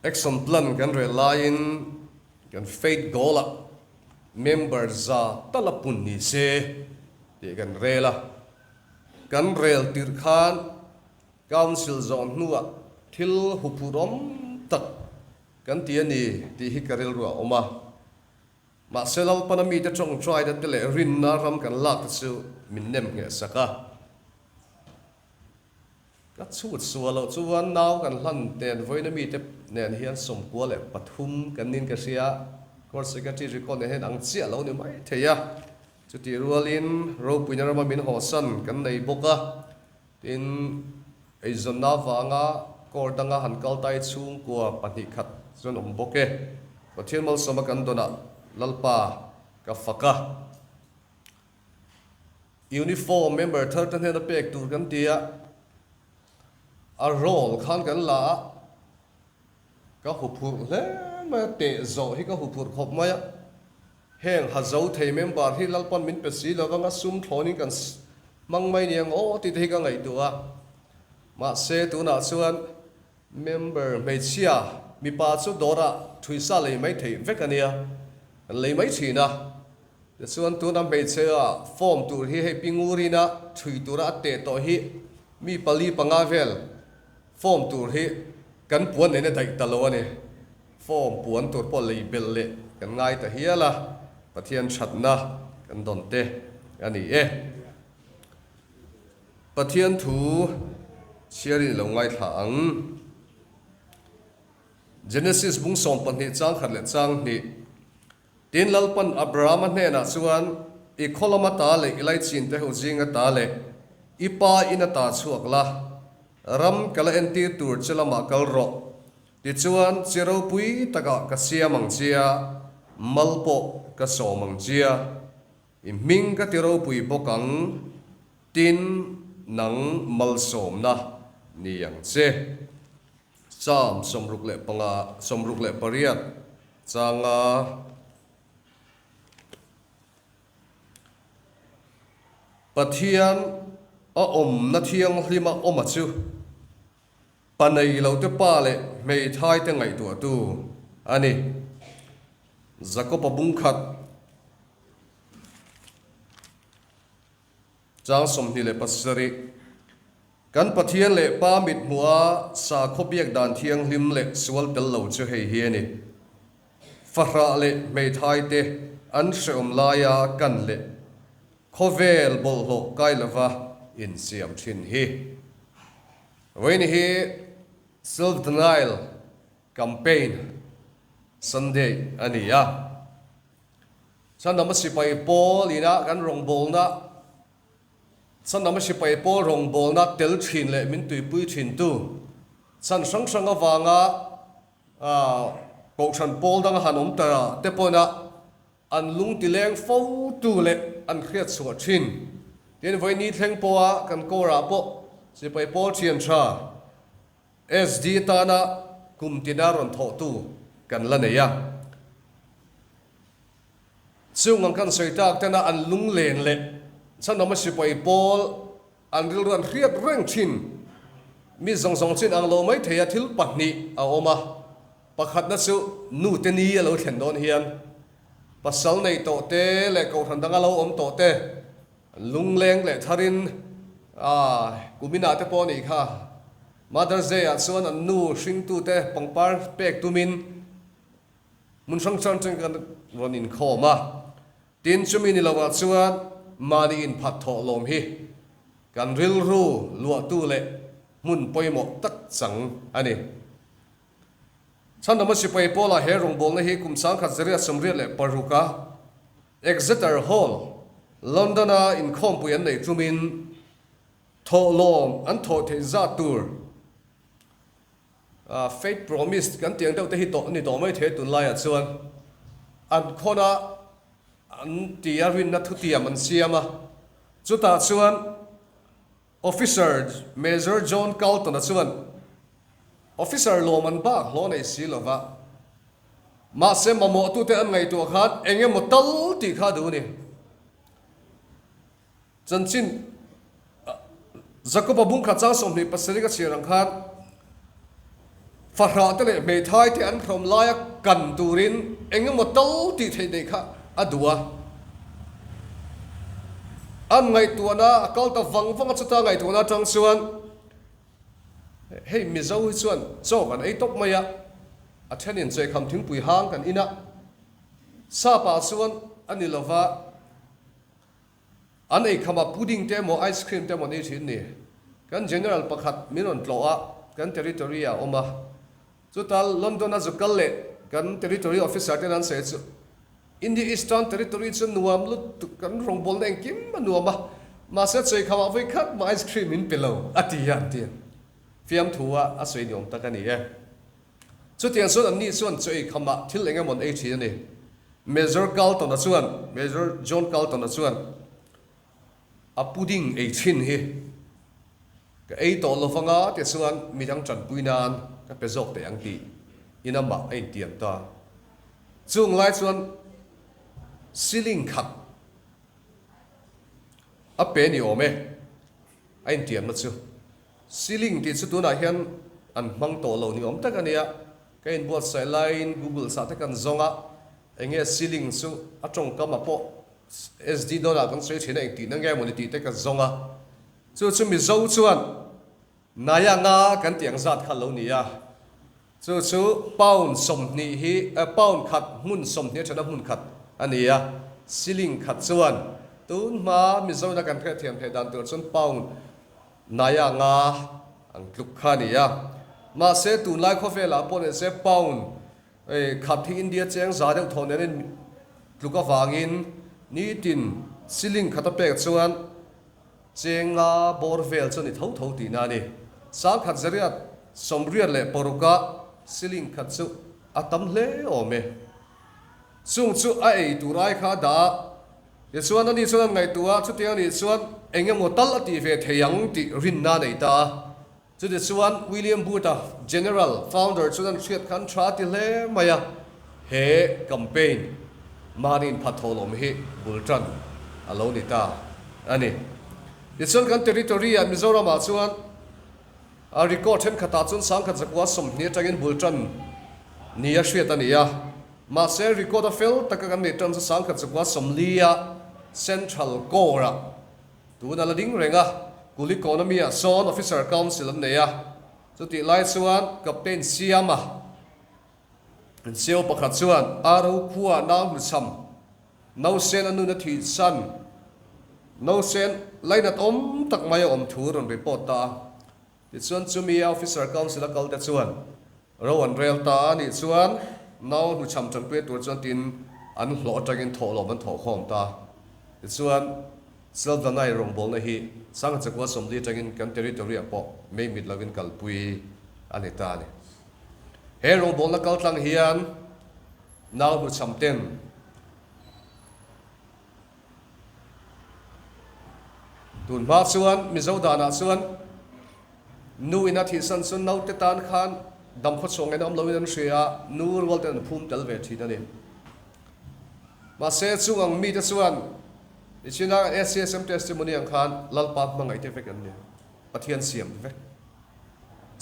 action plan kan re lain kan faith goal member za talapun ni se ti kan rela kan rel tir khan council zone nuwa thil hupurom tak kan ti ani ti hi karel ru oma ma selal panami te chong try da tele rin na ram kan lak chu min nem nge saka ka chut sualo chuan naw kan hlan ten voina mi te nen hian som kwa le pathum kan nin ka sia court secretary ko ne hen ang chia lo ni mai theya chuti rualin ro puinar ma min ho san kan nei boka tin ei zonna wanga court danga han kal tai chung kwa pani khat zon om boke pathian mal soma kan dona lalpa ka faka uniform member thirtan hen pek tur kan tia a role khan kan la ka hupur le ma te zo hi ka hupur khop maya heng ha zo thei member hi lalpan min pe si lawanga sum thlonin kan mang mai niang o ti thei ka ngai tua ma se tu na chuan member me chia mi pa chu dora thuisa le mai thei vekania lei mai thina chuan tu na me chea form tur hi he pingurina thui tura te to hi mi pali panga vel form tur hi kan puan ne dai talo ani form puan tur po lei bel le kan ngai ta hiala pathian thatna kan don te ani pathian thu chiari lo ngai thang Genesis bung som pan ni chang khat le chang ni tin lalpan Abraham ne na chuan I kholama ta le ilai chin te ho jinga ta le ipa ina ta chuak la ram kala enti tur chelama kal ro ti chuan chero pui taka ka sia mang chia malpo ka so mang chia I ming ka tiro pui bokang tin nang mal som na ni yang che sam somruk le panga somruk le pariat changa pathian a na thiang hlima oma chu panai lo te pa le mei thai te ngai tu tu ani Jacob bung khat chang som ni le pasari kan pathian le pa mit mua sa khobiak dan thiang hlim le sual tel lo chu hei hi ani fahra le mei thai te an shom la ya kan le khovel bol ho kai lova in siam thin hi when he self denial campaign Sunday ania san namasi pai pol ina kan rong bol na san namasi pai pol rong bol na tel thin le min tui pui thin tu san sang sang awanga ko than pol dang hanom tara te pona an lung ti leng fo tu le an khiat suwa thin tin voi ni thleng poa kan ko ra po si pai pol thian tha SD ta na kum tinaron tho tu kan la ne ya chung kan soi tak tena an lung len le san nama si pai pol an ril ran khiat reng thin mi zong zong chin ang lo mai theya thil pahni a oma pakhat na chu nu te ni lo thlen don hian pasal nei to te le ko than danga lo om to te lung leng le tharin kumina te poni kha Mother's Day at chuan an nu hring tu te pangpar pek tumin mun sang chan chang kan ronin khoma tin chumi ni lawa chuan mani in phat tho lom hi kan ril ru lua tu le mun poimo tak chang ani chan nama si pai pola he rong bol na hi kum sang khat zeria somria le paruka Exeter Hall Londona in khompuan nei tumin tho lom an tho the za tur faith promise kan tiang deuh te hi to ni to mai the tun lai a chuan an khona an tiarin na thutiam an siama chuta chuan officer Major John Carlton a chuan officer loman ba hlo nei silova ma se mamo tu te an ngai tu khat enge motal ti kha du ni chanchin Jacob bung kha chang som ni pasari ka chirang khat phara te le me thai te an khom laia kan turin engem mo tol ti thei dei kha adua an ngai tuana akal ta wang chuta ngai tuana tang suan hei mi zo chuan zo kan ei tok maya a thenin chei kham thing pui hang kan ina sa pa suan ani lova an ei khama pudding te mo ice cream te mo nei thin ni kan general pakhat minon tloa kan territory a oma chutal london a zukal le kan territory officer te nan se chu in the eastern territory chu nuam lu kan rong bol neng kim nuama ma se chei khama voi khat ma ice cream in pelo atia ti fiam thua a soi niom takani e chu tiang sun an ni chuan chei khama thil enga mon ei thi ni Major Carlton a chuan Major John Carlton a chuan a pudding ei thin hi ka ei to lo fanga te chuan mi dang chan puinan ka pezok te ang ti inama ei tiam ta chung lai chuan ceiling khat a pe ni ome ai tiam na chu ceiling ti chu tuna hian an mang to lo ni om takania ka in bot sai line google sa ta kan zonga enge ceiling chu atong kama po sd dollar kan sei thina ek ti na nge moni ti te ka zonga chu mi zo chuan naya nga kan tiang zat khalo ni ya chu pound som ni hi a pound khat mun som ni thana mun khat ania ceiling khat chuan tun ma mi zo na kan thre thiam the dan tur chun pound naya nga ang tluk kha ni ya ma se tu lai kho fe la pon se pound khap thi india cheng za deuh thon nen tluka wangin ni tin ceiling khata pek chuan chenga borvel chuni tho ti na ni sa khat zariat somriat le poruka ceiling khat chu atam hle ome chung chu a ei turai kha da ye chuan ani chuan ngai tua chu tiang ni chuan engem hotel ati ve theyang ti rin na nei ta chu de chuan William Booth general founder chuan thiat khan thra ti hle maya he campaign manin phatholom hi bultan alo ni ta ani ye chuan kan territory a Mizoram a chuan a record hen khata chun sang khat zakwa som ni tangin bultan ni a hriat ania ma se record a fel takakan ni tan sang khat zakwa som lia central core tu na la ding renga kul economy a son officer council an neya chu ti lai chuan captain siama an seo pakhat chuan aro khuwa naw nu sam no sen anu na thi san no sen lainat om tak mai om thur on report ta ti chuan chumi officer council a kal ta chuan ro an rel ta ni chuan naw nu cham chan pe tur chuan tin an hlo tangin tholo man tho khom ta ti chuan selvanai rong bol na hi sang chakwa somli tangin kan territory apo me mit lovin kalpui anita ni he rong bol na kaltlang hian naw nu cham ten tun ma chuan mizo dana chuan nu ina thi san sun nau te tan khan dam kho chong en am lo in shria nur wal ten phum tel ve thi na ni ma se chuang mi te chuan ichina SCSM testimony ang khan lalpat mangai te vek an ni pathian siam vek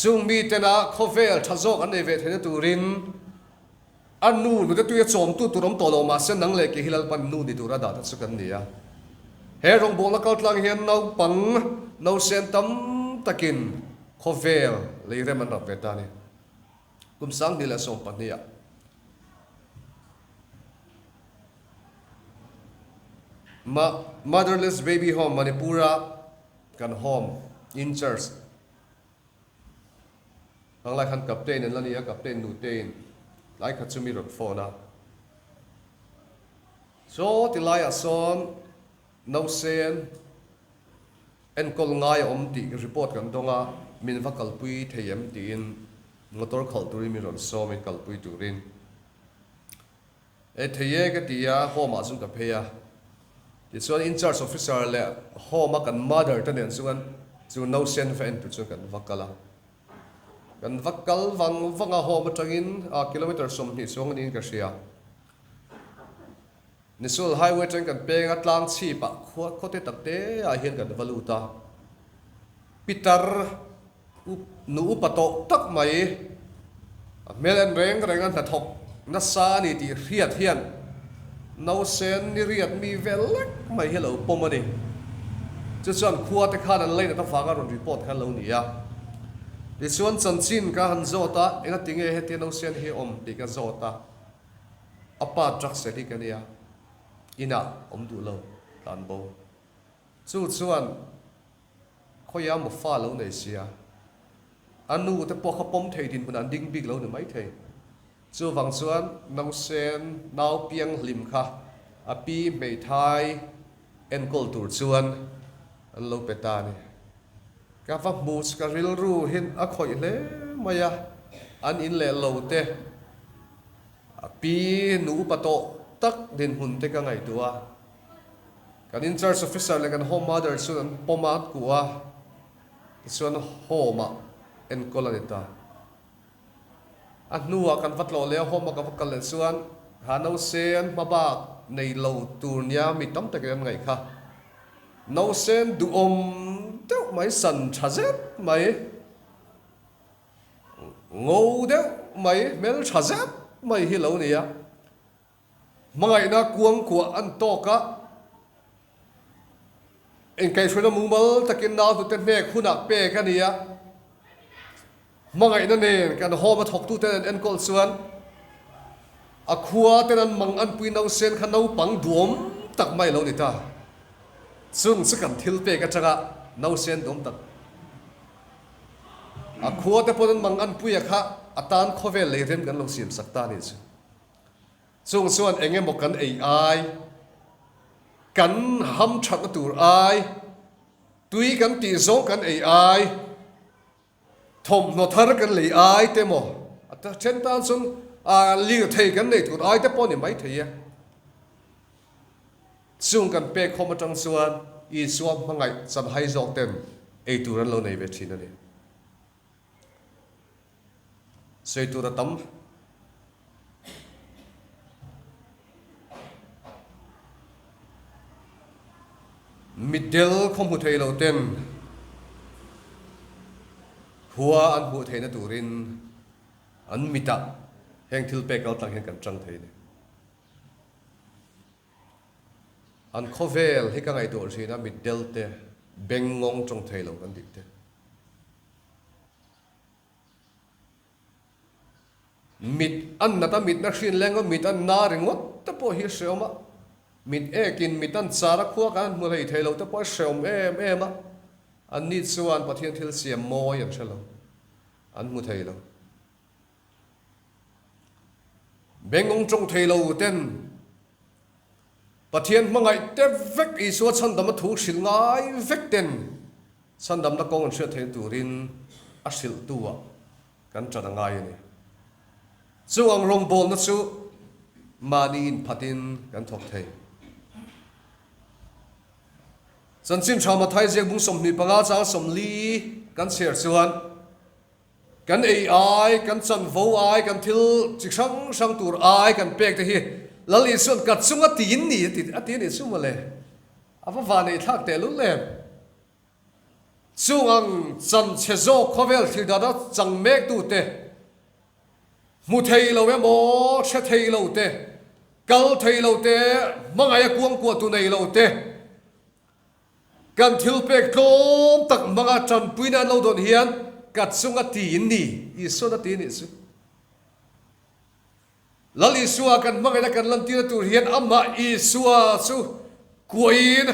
chung mi te na khovel thazok an nei ve thena turin anu nu te tu ye chom tu turom tolo ma se nang le ke hilal pan nu ni tura da ta chukan ni ya he rong bol na kal tlang hian nau pang nau sen tam takin khovel le re man rap ve ta ni kum sang ni la som pan ni ya motherless baby home Manipura kan home in church ang lai khan captain an lania captain nu tein lai kha chumi rot phona so tilai a son no sen en kol ngai om ti report kan donga min va kalpui theyam tin motor khal turi mi ron so min kalpui turin e theye ka tia homa zum ka pheya it's one in charge officer le homa kan mother tan en chuan chu no sen fa en tu chu kan vakala kan vakal wanga homa tangin a kilometer som ni song ni ka sia National highway tang kan peng atlang chi pa khote takte a hian kan valuta pitar nu upato tak mai melen reng reng an thok na sa ni ti riat hian no sen ni riat mi velek mai hello pomani chu chuan khuwa te khan an leina ta fanga ron report khan lo ni ya ti chuan chan chin ka han zota enga tinge he te no sen hi om ti ka zota apa trak se ti ka nia ina om du lo tan bo chu chuan khoya mo fa lo nei sia anu te po kha pom thei din bun an ding big lo ni mai thei chu wang chuan no sen nau piang lim kha api mei thai en kol tur chuan an lo peta ni ka fa mus ka ril ru hin a khoi le maya an in le lo te api nu pato tak din hun te ka ngai tua kan in charge officer le kan home mother chuan pomat kuwa chuan homa en kolanita anuwa kan vatlo le homa ka vakal le chuan hano sen mabak nei lo turnia mi tam ta kan ngai kha no sen du om te mai san thazet mai ngo de mai mel thazet mai hi lo nia mangai na kuang ku an to ka en kai shona mumal takin na tu te me khuna pe ka nia mangai na ne kan homa thok tu te en kol chuan a khuwa te an mang an pui no sen kha no pang duom tak mai lo ni ta chung chu kan thil pe ka changa no sen dom tak a khuwa te pon mang an pui kha atan khovel le rem kan lo sim sakta ni chu chung chuan enge mo kan ai kan ham that na tur ai tui kan ti zo kan ai thom no thar kan le ai te mo ata chen tan sun a li thei kan nei tur ai te pon ni mai thei ya chung kan pe khom atang chuan I suam mangai san hai zok ten ei turan lo nei ve thin ani sei tu da tam middle khom hu thei lo ten huwa an hu thei na turin an mita heng thil pe kal tang hen kan chang thei ne an khovel hi ka ngai dor thina middle te bengong trong thei lo kan dik te mit an na ta mit na hrin lengo mit an na ringot ta po hi seoma mit ekin mit an chara khuwa kan mu hei thei lo ta po seom em a an ni chuan pathian thil siam moi an thelo an mu thei lo bengong trong thei lo ten pathian mangai te vek I so chan dam thu sil ngai vek ten chan dam na kong an thia thei turin a sil tuwa kan chana ngai ni chu ang rong bol na chu mani in phatin kan thok thei chan chin chama thai je bung som ni panga cha som li kan share chuan kan ai kan chan vo ai kan thil chi sang tur ai kan pek te hi lali sun kat sunga tin ni ti ni sumale ava vane thak te lu le chuang chan chezo khovel thil da chang mek tu te mu thei lo we mo che thei lo te kal thei lo te mangaya kuang ko tu nei lo te kan thil pek kom tak manga chan puina lo don hian kat sunga tin ni I so na tin ni su lali suwa kan mangala kan lantina tur hian amma I suwa su kuin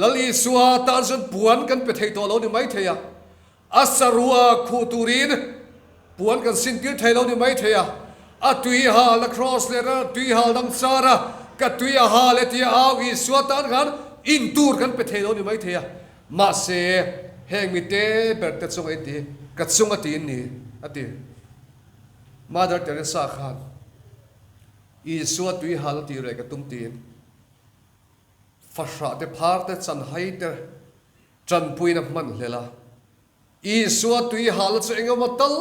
lali suwa ta sun puan kan pe thei to lo ni mai theya asarua khu turin puan kan sin tir thei lo ni mai theya a tui ha la cross le ra tui ha dang sara ka tui ha le ti au I suwa tan kan in tur kan pe thei lo ni mai theya ma se heng mi te ber te chung ai ti ka chung ati ni ati Mother Teresa khan I suwa tui hal ti re ka tum tin fasha te phar te chan hai te chan puina man hlela I suwa tui hal chu engama tal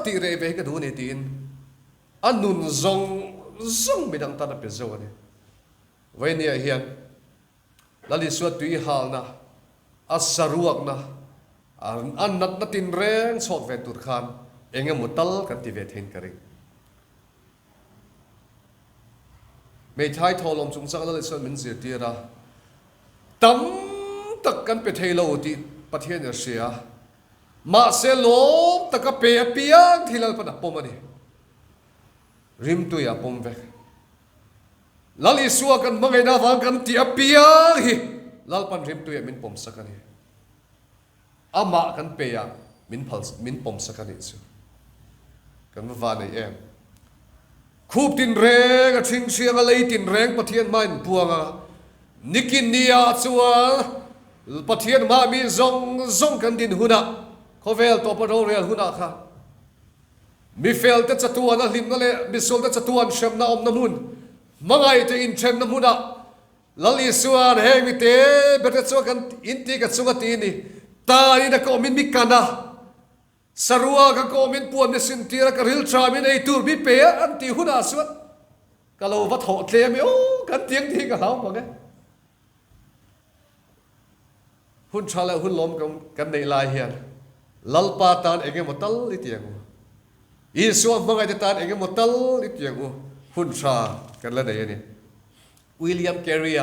ti re ve ka du ni tin anun zong midang ta na pe zo ani vai ni hian lali suwa tui hal na asaruak na an nat na tin reng chok ve tur khan engam tal kan ti ve thein kari ไม่ใช่ทอลมจงสักแล้วเลยส่วนมินเสียตีระตั้มตักกันไปเทโลที่ประเทศเสียมาเซลมตะกะเปียปียงที่เราปนับปมันนี่ริมตัวยาปมเวกลลิสัวกันมังไงนาฟังกันที่ปียงฮีลลปันริมตัวยามินปมสักกันนี่อามากันเปียมินพัลมินปมสักกันนี่สุกันมาวันนี้คูบตินแรงทิ้งเชียงอะไรตินแรงประเทศมันพวงนิกินเนียชัวประเทศมามีซงกันดินหุนะเขาเวลตัวปะโรเรียลหุนะค่ะมีเฟลแต่จัตุวนะลิมนั่นแหละมีโซลแต่จัตุวันเชมนาอมน้ำมุนมังไงจะอินเชมน้ำมุนะลลิสวนเฮมิเตเบตชัวกันอินตีกันสุกตีนี่ตานี่นะก็มินมิกันนะสรัวก็ก็มินปวนมิสินตีระกริลชามินไอตูร์มิเปียอันตีหุนะสวดก็เราวัดหอเทมิโอกันเตียงที่กับเราบอกไงหุ่นชาและหุ่นล้มกันในลายเฮียนลัลปาตานเองหมดตัลลิเตียงอีส่วนมังไงตานเองหมดตัลลิเตียงหุ่นชากันละไหนนี่วิลเลียมแครีย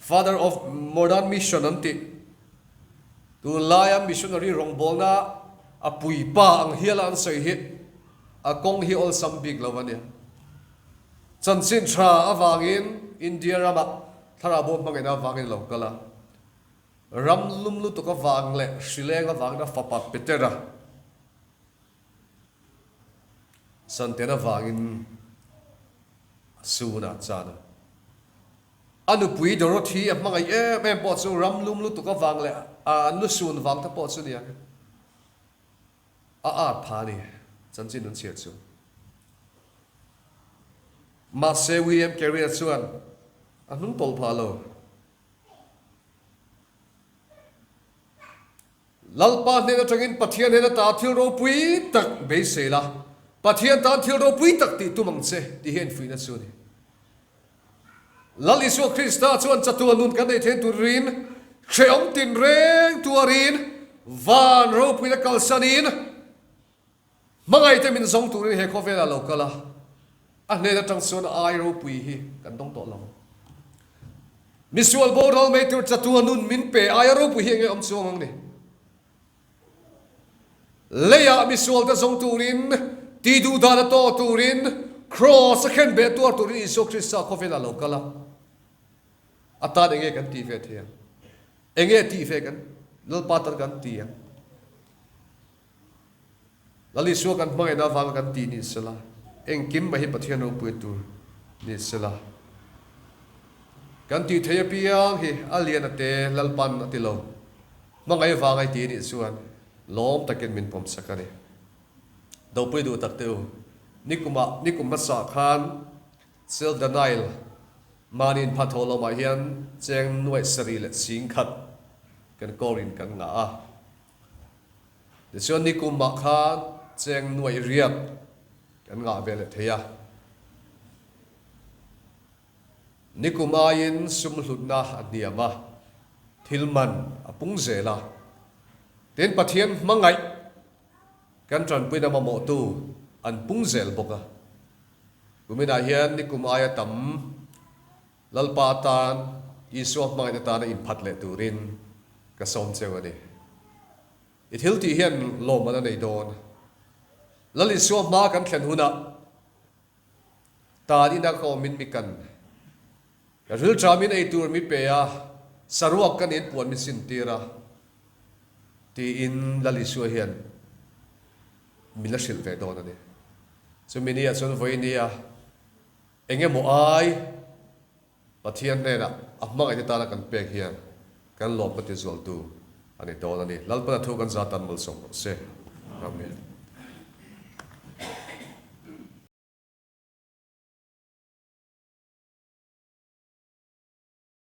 father of modern mission นั่นติตัวลายมิชชันนารีรองบอลนะอาปุยป้าอังเฮียลันใส่ฮิอากงฮิออลซัมบิกแล้ววันนี้จันสินชาอาวางินอินเดียรามาทาราบุมังไงนะวางินเหล่ากะละรำลุ่มลุตุกวางเละสิเลงวางนะฟับปัดเปเตระสันเตนะวางินสูนัดจานะอันนุปุยดรธีมังไงแม่ปอดสูรำลุ่มลุตุกวางเละอันนุสูนวางทับปอดสูเนี่ยอาพานี่จันจินนุนเชียจูมาเซวิลเลียมแครีส่วนอันนุนตอลพาโลลัลปาเนี่ยจังอินปัทยาเนี่ยตาทิลโรปุยตักเบสเซล่ะปัทยาตาทิลโรปุยตักติตุมังเซที่เห็นฟินัสโซนี่ลัลิสุคริสต์ส่วนจัตุวนุนกันในเทนตุรินเชอมตินเรงตัวรินวานโรปุยนักกัลซานินมังไงจะมินซงตุรินเฮโคเวลาโลกละอันเนี่ยจังส่วนไอโรปุยฮีกันต้องต่อลงมิสวลโบรอลเมตุจัตุวนุนมินเปไอโรปุยฮีเงอมซวงนี่เลียมิสวลตะซงตูรินตีดูดานโตตูรินครอสเข็นเบตัวตูรินอิสุคริสต์คอเฟลาโลกละอัตตาเองกันตีเฟเทียเองตีเฟกันลลปาตันกันตียลลิสัวกันมังไงนาฟังกันตีนิสละเองกิมมาฮิปะเทียนโอปุยตูนิสละกันตีเทียปียังฮิอาเลียนเตลลปันติโลมังไงฟังไอตีนิสวนล้อมตะเกียนมินปมสักกันเลยเราไปดูตักเตียวนิคุมสักขันเซลดานายล์มานินพัทโลมาเฮียนเจงหน่วยสรีและสิงขัดกันกอรินกันงาเดี๋ยวส่วนนิคุมขันเจงหน่วยเรียบกันงาเวลเทียนิคุมายินสุมหลุดนาอันเดียมาทิลมันอปุงเซลาเต็นปะเทียนมังไงกันจันปุยนามาโมตูอันปุงเซลบกะกุมินาเฮียนนิคุมอายตัมลัลปาตานอิสวมังไงตานอินพัดเลตูรินกะสมเจวนี่อิทิลที่เฮียนลมมันในโดนลัลิสวมากันแข่งหุนะตาดีนักเอามินมิกันริลจามินไอตูร์มิเปียสรวกกันอินปวนมิสินตีระที่อินลลิสัวเฮียนมิลชิลเวดอนนี่ส่วนมินีส่วนไฟนี่เองโมไอปัทยันเนี่ยนะอับมังไอที่ตาละกันเปียกเฮียนกันหลบปฏิจจลตูอันนี้โดนนี่ลัลปะทุกันซาตันมุลสงเซอาเมน